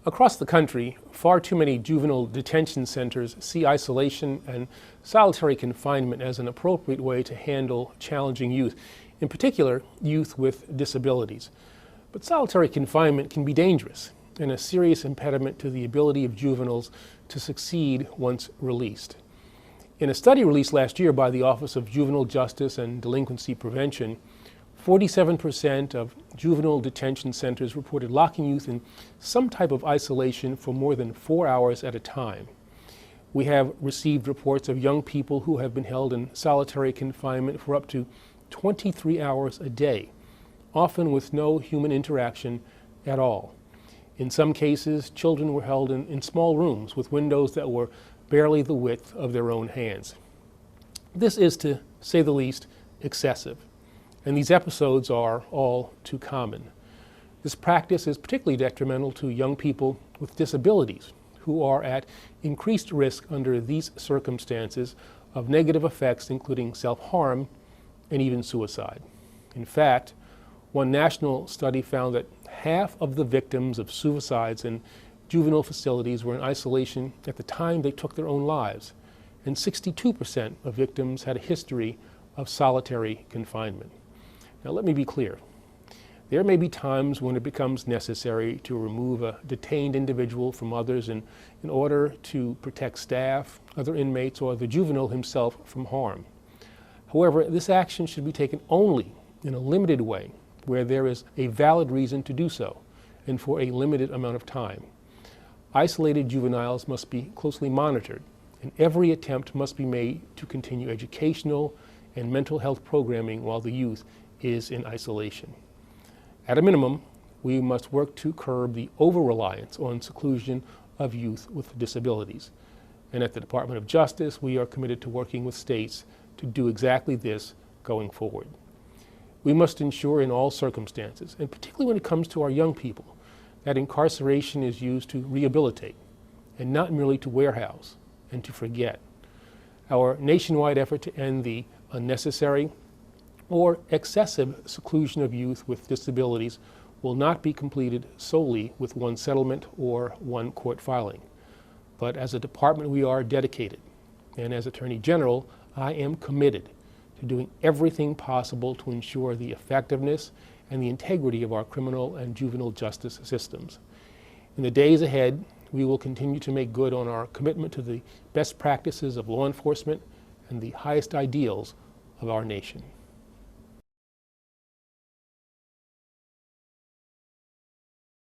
Across the country, far too many juvenile detention centers see isolation and solitary confinement as an appropriate way to handle challenging youth, in particular, youth with disabilities. But solitary confinement can be dangerous and a serious impediment to the ability of juveniles to succeed once released. In a study released last year by the Office of Juvenile Justice and Delinquency Prevention, 47% of juvenile detention centers reported locking youth in some type of isolation for more than 4 hours at a time. We have received reports of young people who have been held in solitary confinement for up to 23 hours a day, often with no human interaction at all. In some cases, children were held in small rooms with windows that were barely the width of their own hands. This is, to say the least, excessive. And these episodes are all too common. This practice is particularly detrimental to young people with disabilities who are at increased risk under these circumstances of negative effects including self-harm and even suicide. In fact, one national study found that half of the victims of suicides in juvenile facilities were in isolation at the time they took their own lives, and 62% of victims had a history of solitary confinement. Now, let me be clear. There may be times when it becomes necessary to remove a detained individual from others in order to protect staff, other inmates, or the juvenile himself from harm. However, this action should be taken only in a limited way where there is a valid reason to do so and for a limited amount of time. Isolated juveniles must be closely monitored, and every attempt must be made to continue educational and mental health programming while the youth is in isolation. At a minimum, we must work to curb the over-reliance on seclusion of youth with disabilities. And at the Department of Justice, we are committed to working with states to do exactly this going forward. We must ensure in all circumstances, and particularly when it comes to our young people, that incarceration is used to rehabilitate and not merely to warehouse and to forget. Our nationwide effort to end the unnecessary or excessive seclusion of youth with disabilities will not be completed solely with one settlement or one court filing. But as a department, we are dedicated. And as Attorney General, I am committed to doing everything possible to ensure the effectiveness and the integrity of our criminal and juvenile justice systems. In the days ahead, we will continue to make good on our commitment to the best practices of law enforcement and the highest ideals of our nation.